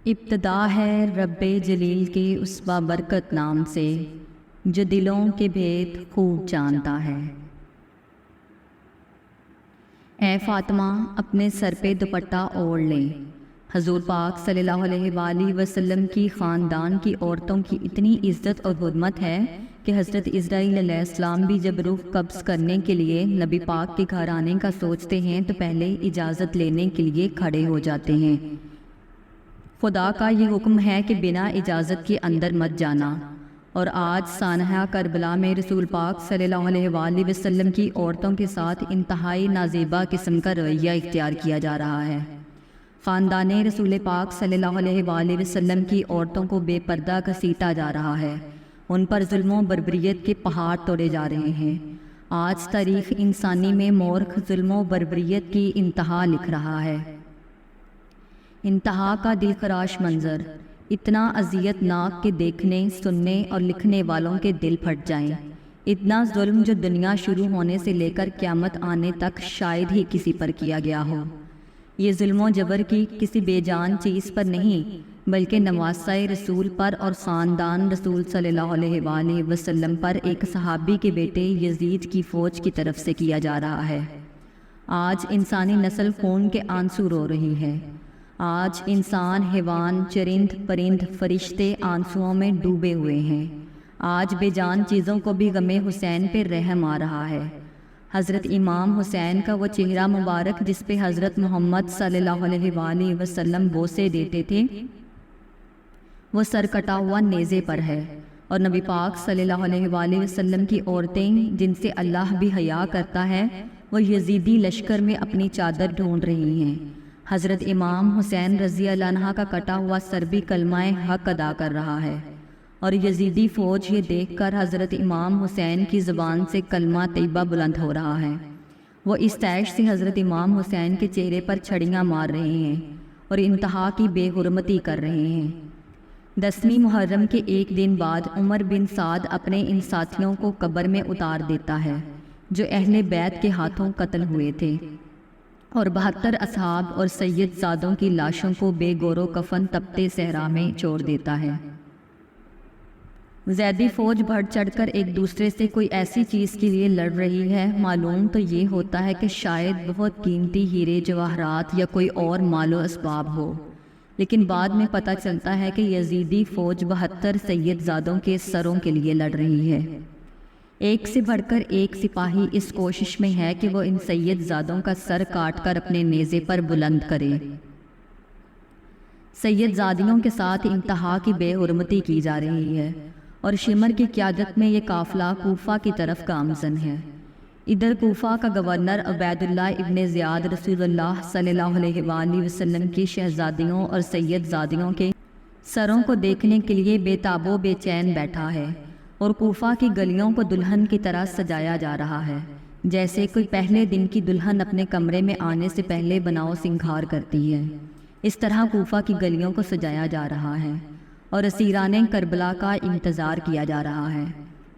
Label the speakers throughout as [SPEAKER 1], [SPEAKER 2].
[SPEAKER 1] ابتدا ہے رب جلیل کے اس بابرکت نام سے جو دلوں کے بھید خوب جانتا ہے۔ اے فاطمہ اپنے سر پہ دوپٹہ اوڑھ لیں۔ حضور پاک صلی اللہ علیہ وآلہ وسلم کی خاندان کی عورتوں کی اتنی عزت اور حرمت ہے کہ حضرت اسرائیل علیہ السلام بھی جب روح قبض کرنے کے لیے نبی پاک کے گھر آنے کا سوچتے ہیں تو پہلے اجازت لینے کے لیے کھڑے ہو جاتے ہیں۔ خدا کا یہ حکم ہے کہ بنا اجازت کے اندر مت جانا، اور آج سانحہ کربلا میں رسول پاک صلی اللہ علیہ وآلہ وسلم کی عورتوں کے ساتھ انتہائی نازیبا قسم کا رویہ اختیار کیا جا رہا ہے۔ خاندان رسول پاک صلی اللہ علیہ وآلہ وسلم کی عورتوں کو بے پردہ گھسیٹا جا رہا ہے، ان پر ظلم و بربریت کے پہاڑ توڑے جا رہے ہیں۔ آج تاریخ انسانی میں مورخ ظلم و بربریت کی انتہا لکھ رہا ہے۔ انتہا کا دلخراش منظر، اتنا اذیت ناک کہ دیکھنے، سننے اور لکھنے والوں کے دل پھٹ جائیں۔ اتنا ظلم جو دنیا شروع ہونے سے لے کر قیامت آنے تک شاید ہی کسی پر کیا گیا ہو۔ یہ ظلم و جبر کی کسی بے جان چیز پر نہیں، بلکہ نواسہ رسول پر اور خاندان رسول صلی اللہ علیہ وآلہ وسلم پر ایک صحابی کے بیٹے یزید کی فوج کی طرف سے کیا جا رہا ہے۔ آج انسانی نسل خون کے آنسو رو رہی ہے۔ آج انسان، حیوان، چرند، پرند، فرشتے آنسوؤں میں ڈوبے ہوئے ہیں۔ آج بے جان چیزوں کو بھی غم حسین پہ رحم آ رہا ہے۔ حضرت امام حسین کا وہ چہرہ مبارک جس پہ حضرت محمد صلی اللہ علیہ وآلہ وسلم بوسے دیتے تھے، وہ سر کٹا ہوا نیزے پر ہے، اور نبی پاک صلی اللہ علیہ وآلہ وسلم کی عورتیں جن سے اللہ بھی حیا کرتا ہے، وہ یزیدی لشکر میں اپنی چادر ڈھونڈ رہی ہیں۔ حضرت امام حسین رضی اللہ عنہ کا کٹا ہوا سر بھی کلمہ حق ادا کر رہا ہے، اور یزیدی فوج یہ دیکھ کر حضرت امام حسین کی زبان سے کلمہ طیبہ بلند ہو رہا ہے۔ وہ اس تیش سے حضرت امام حسین کے چہرے پر چھڑیاں مار رہے ہیں اور انتہا کی بے حرمتی کر رہے ہیں۔ 10ویں محرم کے ایک دن بعد عمر بن سعد اپنے ان ساتھیوں کو قبر میں اتار دیتا ہے جو اہل بیت کے ہاتھوں قتل ہوئے تھے، اور 72 اصحاب اور سید زادوں کی لاشوں کو بے گور و کفن تپتے صحرا میں چھوڑ دیتا ہے۔ زیدی فوج بڑھ چڑھ کر ایک دوسرے سے کوئی ایسی چیز کے لیے لڑ رہی ہے، معلوم تو یہ ہوتا ہے کہ شاید بہت قیمتی ہیرے جواہرات یا کوئی اور مال و اسباب ہو، لیکن بعد میں پتہ چلتا ہے کہ یزیدی فوج 72 سید زادوں کے سروں کے لیے لڑ رہی ہے۔ ایک سے بڑھ کر ایک سپاہی اس کوشش میں ہے کہ وہ ان سید زادوں کا سر کاٹ کر اپنے نیزے پر بلند کرے۔ سید زادیوں کے ساتھ انتہا کی بے حرمتی کی جا رہی ہے، اور شمر کی قیادت میں یہ قافلہ کوفہ کی طرف گامزن ہے۔ ادھر کوفہ کا گورنر عبید اللہ ابن زیاد رسول اللہ صلی اللہ علیہ وآلہ وسلم کی شہزادیوں اور سید زادیوں کے سروں کو دیکھنے کے لیے بے تاب و بے چین بیٹھا ہے، اور کوفہ کی گلیوں کو دلہن کی طرح سجایا جا رہا ہے، جیسے کوئی پہلے دن کی دلہن اپنے کمرے میں آنے سے پہلے بناؤ سنگھار کرتی ہے۔ اس طرح کوفہ کی گلیوں کو سجایا جا رہا ہے، اور اسیران کربلا کا انتظار کیا جا رہا ہے۔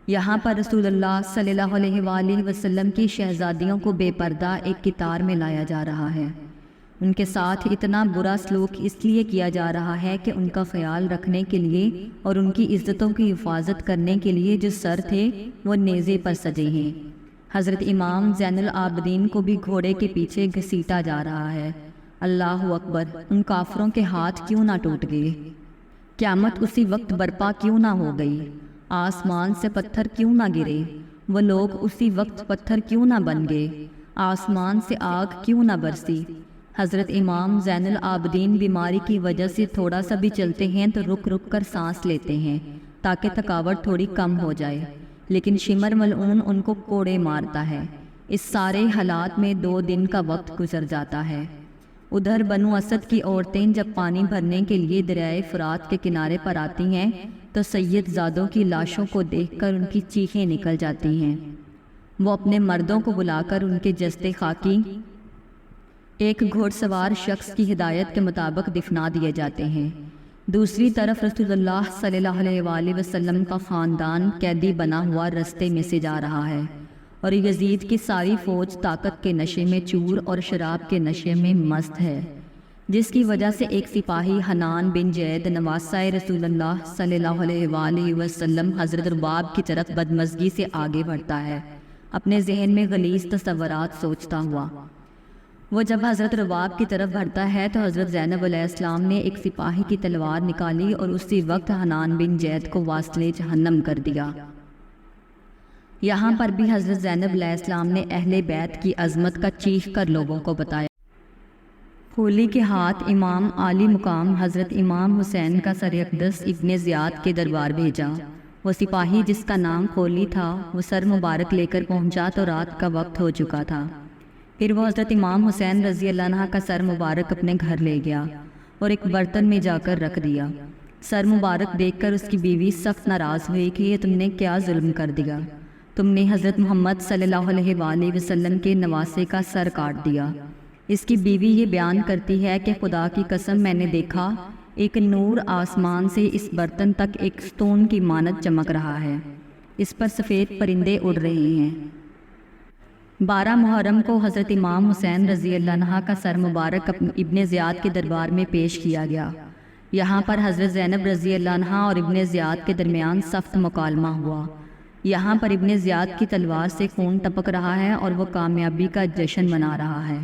[SPEAKER 1] یہاں پر رسول اللہ صلی اللہ علیہ وآلہ وسلم کی شہزادیوں کو بے پردہ ایک قطار میں لایا جا رہا ہے۔ ان کے ساتھ اتنا برا سلوک اس لیے کیا جا رہا ہے کہ ان کا خیال رکھنے کے لیے اور ان کی عزتوں کی حفاظت کرنے کے لیے جو سر تھے وہ نیزے پر سجے ہیں۔ حضرت امام زین العابدین کو بھی گھوڑے کے پیچھے گھسیٹا جا رہا ہے۔ اللہ اکبر! ان کافروں کے ہاتھ کیوں نہ ٹوٹ گئے؟ قیامت اسی وقت برپا کیوں نہ ہو گئی؟ آسمان سے پتھر کیوں نہ گرے؟ وہ لوگ اسی وقت پتھر کیوں نہ بن گئے؟ آسمان سے آگ کیوں نہ برسی؟ حضرت امام زین العابدین بیماری کی وجہ سے تھوڑا سا بھی چلتے ہیں تو رک رک کر سانس لیتے ہیں تاکہ تھکاوٹ تھوڑی کم ہو جائے، لیکن شمر ملعون ان کو کوڑے مارتا ہے۔ اس سارے حالات میں 2 دن کا وقت گزر جاتا ہے۔ ادھر بنو اسد کی عورتیں جب پانی بھرنے کے لیے دریائے فرات کے کنارے پر آتی ہیں تو سید زادوں کی لاشوں کو دیکھ کر ان کی چیخیں نکل جاتی ہیں۔ وہ اپنے مردوں کو بلا کر ان کے جسد خاکی ایک گھوڑ سوار شخص کی ہدایت کے مطابق دفنا دیے جاتے ہیں۔ دوسری طرف رسول اللہ صلی اللہ علیہ وآلہ وسلم کا خاندان قیدی بنا ہوا رستے میں سے جا رہا ہے، اور یزید کی ساری فوج طاقت کے نشے میں چور اور شراب کے نشے میں مست ہے۔ جس کی وجہ سے ایک سپاہی حنان بن زید نواسۂ رسول اللہ صلی اللہ علیہ وآلہ وسلم حضرت رباب کی طرف بدمزگی سے آگے بڑھتا ہے، اپنے ذہن میں غلیظ تصورات سوچتا ہوا۔ وہ جب حضرت رباب کی طرف بڑھتا ہے تو حضرت زینب علیہ السلام نے ایک سپاہی کی تلوار نکالی اور اسی وقت حنان بن زید کو واصلِ جہنم کر دیا۔ یہاں پر بھی حضرت زینب علیہ السلام نے اہل بیت کی عظمت کا چیخ کر لوگوں کو بتایا۔ کھولی کے ہاتھ امام عالی مقام حضرت امام حسین کا سر اقدس ابن زیاد کے دربار بھیجا۔ وہ سپاہی جس کا نام کھولی تھا وہ سر مبارک لے کر پہنچا تو رات کا وقت ہو چکا تھا۔ پھر وہ حضرت امام حسین رضی اللہ عنہ کا سر مبارک اپنے گھر لے گیا اور ایک برتن میں جا کر رکھ دیا۔ سر مبارک دیکھ کر اس کی بیوی سخت ناراض ہوئی کہ یہ تم نے کیا ظلم کر دیا، تم نے حضرت محمد صلی اللہ علیہ وآلہ وسلم کے نواسے کا سر کاٹ دیا۔ اس کی بیوی یہ بیان کرتی ہے کہ خدا کی قسم میں نے دیکھا ایک نور آسمان سے اس برتن تک ایک ستون کی مانند چمک رہا ہے، اس پر سفید پرندے اڑ رہے ہیں۔ 12 محرم کو حضرت امام حسین رضی اللہ عنہ کا سر مبارک ابن زیاد کے دربار میں پیش کیا گیا۔ یہاں پر حضرت زینب رضی اللہ عنہ اور ابن زیاد کے درمیان سخت مکالمہ ہوا۔ یہاں پر ابن زیاد کی تلوار سے خون ٹپک رہا ہے اور وہ کامیابی کا جشن منا رہا ہے۔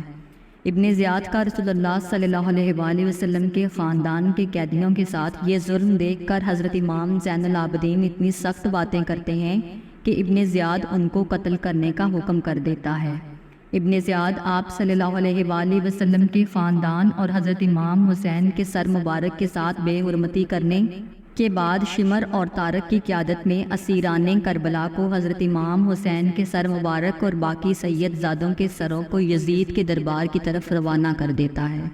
[SPEAKER 1] ابن زیاد کا رسول اللہ صلی اللہ علیہ وآلہ وسلم کے خاندان کے قیدیوں کے ساتھ یہ ظلم دیکھ کر حضرت امام زین العابدین اتنی سخت باتیں کرتے ہیں کہ ابن زیاد ان کو قتل کرنے کا حکم کر دیتا ہے۔ ابن زیاد آپ صلی اللہ علیہ وآلہ وسلم کے خاندان اور حضرت امام حسین کے سر مبارک کے ساتھ بے حرمتی کرنے کے بعد شمر اور طارق کی قیادت میں اسیران کربلا کو حضرت امام حسین کے سر مبارک اور باقی سید زادوں کے سروں کو یزید کے دربار کی طرف روانہ کر دیتا ہے۔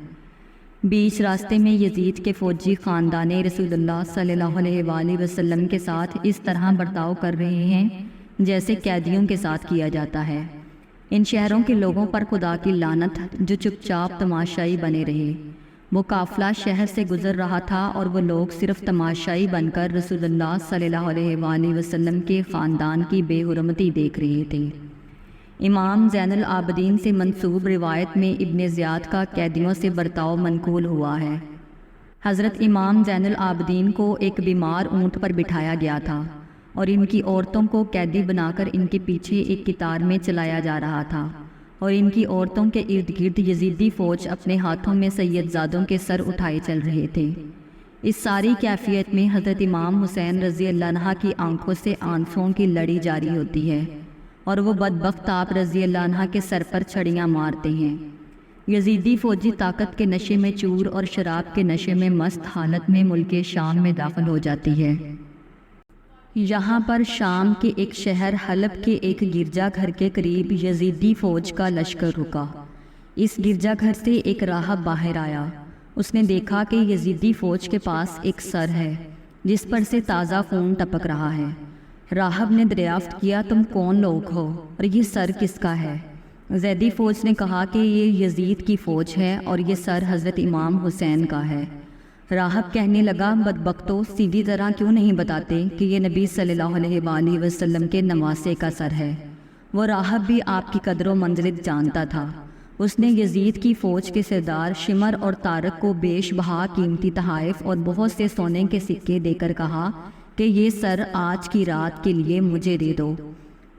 [SPEAKER 1] بیچ راستے میں یزید کے فوجی خاندان رسول اللہ صلی اللہ علیہ وآلہ وسلم کے ساتھ اس طرح برتاؤ کر رہے ہیں جیسے قیدیوں کے ساتھ کیا جاتا ہے۔ ان شہروں کے لوگوں پر خدا کی لعنت جو چپ چاپ تماشائی بنے رہے۔ وہ قافلہ شہر سے گزر رہا تھا اور وہ لوگ صرف تماشائی بن کر رسول اللہ صلی اللہ علیہ وآلہ وسلم کے خاندان کی بے حرمتی دیکھ رہے تھے۔ امام زین العابدین سے منسوب روایت میں ابن زیاد کا قیدیوں سے برتاؤ منقول ہوا ہے۔ حضرت امام زین العابدین کو ایک بیمار اونٹ پر بٹھایا گیا تھا اور ان کی عورتوں کو قیدی بنا کر ان کے پیچھے ایک قطار میں چلایا جا رہا تھا، اور ان کی عورتوں کے ارد گرد یزیدی فوج اپنے ہاتھوں میں سید زادوں کے سر اٹھائے چل رہے تھے۔ اس ساری کیفیت میں حضرت امام حسین رضی اللہ عنہ کی آنکھوں سے آنسوؤں کی لڑی جاری ہوتی ہے اور وہ بدبخت آپ رضی اللہ عنہ کے سر پر چھڑیاں مارتے ہیں۔ یزیدی فوجی طاقت کے نشے میں چور اور شراب کے نشے میں مست حالت میں ملک شام میں داخل ہو جاتی ہے۔ یہاں پر شام کے ایک شہر حلب کے ایک گرجا گھر کے قریب یزیدی فوج کا لشکر رکا۔ اس گرجا گھر سے ایک راہب باہر آیا۔ اس نے دیکھا کہ یزیدی فوج کے پاس ایک سر ہے جس پر سے تازہ خون ٹپک رہا ہے۔ راہب نے دریافت کیا تم کون لوگ ہو اور یہ سر کس کا ہے؟ زیدی فوج نے کہا کہ یہ یزید کی فوج ہے اور یہ سر حضرت امام حسین کا ہے۔ راہب کہنے لگا بدبختو سیدھی طرح کیوں نہیں بتاتے کہ یہ نبی صلی اللہ علیہ وآلہ وسلم کے نواسے کا سر ہے۔ وہ راہب بھی آپ کی قدر و منزلت جانتا تھا۔ اس نے یزید کی فوج کے سردار شمر اور طارق کو بیش بہا قیمتی تحائف اور بہت سے سونے کے سکے دے کر کہا کہ یہ سر آج کی رات کے لیے مجھے دے دو۔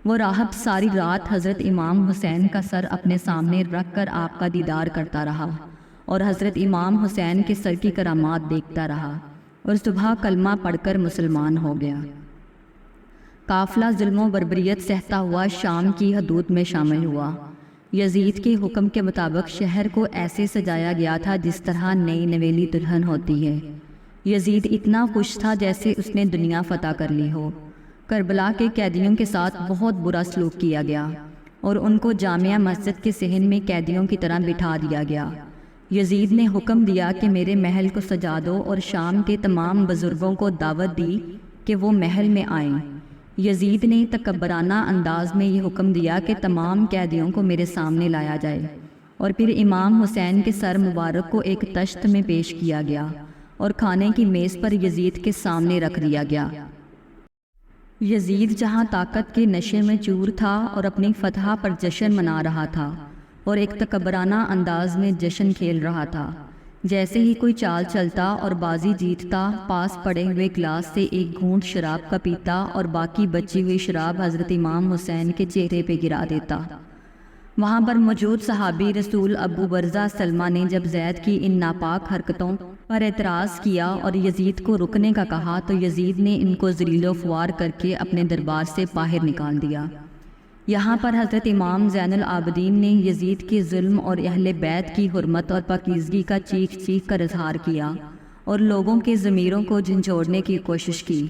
[SPEAKER 1] وہ راہب ساری رات حضرت امام حسین کا سر اپنے سامنے رکھ کر آپ کا دیدار کرتا رہا اور حضرت امام حسین کے سر کی کرامات دیکھتا رہا اور صبح کلمہ پڑھ کر مسلمان ہو گیا۔ قافلہ ظلم و بربریت سہتا ہوا شام کی حدود میں شامل ہوا۔ یزید کے حکم کے مطابق شہر کو ایسے سجایا گیا تھا جس طرح نئی نویلی دلہن ہوتی ہے۔ یزید اتنا خوش تھا جیسے اس نے دنیا فتح کر لی ہو۔ کربلا کے قیدیوں کے ساتھ بہت برا سلوک کیا گیا اور ان کو جامعہ مسجد کے صحن میں قیدیوں کی طرح بٹھا دیا گیا۔ یزید نے حکم دیا کہ میرے محل کو سجا دو اور شام کے تمام بزرگوں کو دعوت دی کہ وہ محل میں آئیں۔ یزید نے تکبرانہ انداز میں یہ حکم دیا کہ تمام قیدیوں کو میرے سامنے لایا جائے، اور پھر امام حسین کے سر مبارک کو ایک تشت میں پیش کیا گیا اور کھانے کی میز پر یزید کے سامنے رکھ دیا گیا۔ یزید جہاں طاقت کے نشے میں چور تھا اور اپنی فتح پر جشن منا رہا تھا اور ایک تکبرانہ انداز میں جشن کھیل رہا تھا، جیسے ہی کوئی چال چلتا اور بازی جیتتا، پاس پڑے ہوئے گلاس سے ایک گھونٹ شراب کا پیتا اور باقی بچی ہوئی شراب حضرت امام حسین کے چہرے پہ گرا دیتا۔ وہاں پر موجود صحابی رسول ابو برزہ سلمہ نے جب زید کی ان ناپاک حرکتوں پر اعتراض کیا اور یزید کو رکنے کا کہا تو یزید نے ان کو ذلیل و خوار کر کے اپنے دربار سے باہر نکال دیا۔ یہاں پر حضرت امام زین العابدین نے یزید کے ظلم اور اہل بیت کی حرمت اور پاکیزگی کا چیخ چیخ کر اظہار کیا اور لوگوں کے ضمیروں کو جھنجھوڑنے کی کوشش کی،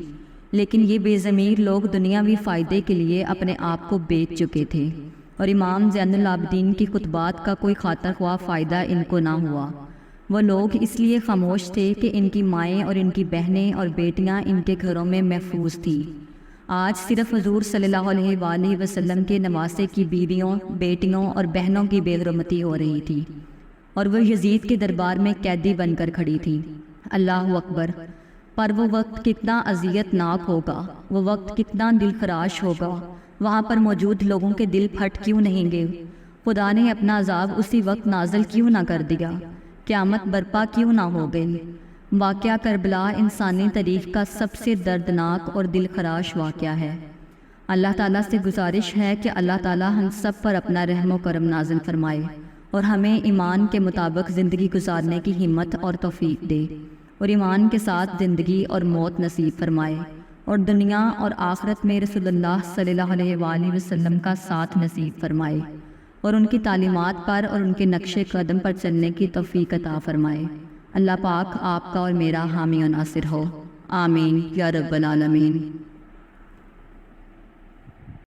[SPEAKER 1] لیکن یہ بے ضمیر لوگ دنیاوی فائدے کے لیے اپنے آپ کو بیچ چکے تھے، اور امام زین العابدین کی خطبات کا کوئی خاطر خواہ فائدہ ان کو نہ ہوا۔ وہ لوگ اس لیے خاموش تھے کہ ان کی مائیں اور ان کی بہنیں اور بیٹیاں ان کے گھروں میں محفوظ تھیں۔ آج صرف حضور صلی اللہ علیہ وآلہ وسلم کے نواسے کی بیویوں، بیٹیوں اور بہنوں کی بے حرمتی ہو رہی تھی، اور وہ یزید کے دربار میں قیدی بن کر کھڑی تھی۔ اللہ اکبر! پر وہ وقت کتنا اذیت ناک ہوگا، وہ وقت کتنا دل خراش ہوگا، وہاں پر موجود لوگوں کے دل پھٹ کیوں نہیں گئے؟ خدا نے اپنا عذاب اسی وقت نازل کیوں نہ کر دیا؟ قیامت برپا کیوں نہ ہو گئی؟ واقعہ کربلا انسانی تاریخ کا سب سے دردناک اور دل خراش واقعہ ہے۔ اللہ تعالیٰ سے گزارش ہے کہ اللہ تعالیٰ ہم سب پر اپنا رحم و کرم نازل فرمائے اور ہمیں ایمان کے مطابق زندگی گزارنے کی ہمت اور توفیق دے، اور ایمان کے ساتھ زندگی اور موت نصیب فرمائے، اور دنیا اور آخرت میں رسول اللہ صلی اللہ علیہ وآلہ وسلم کا ساتھ نصیب فرمائے، اور ان کی تعلیمات پر اور ان کے نقش قدم پر چلنے کی توفیق عطا فرمائے۔ اللہ پاک آپ کا اور میرا حامی و ناصر ہو، آمین یا رب العالمین۔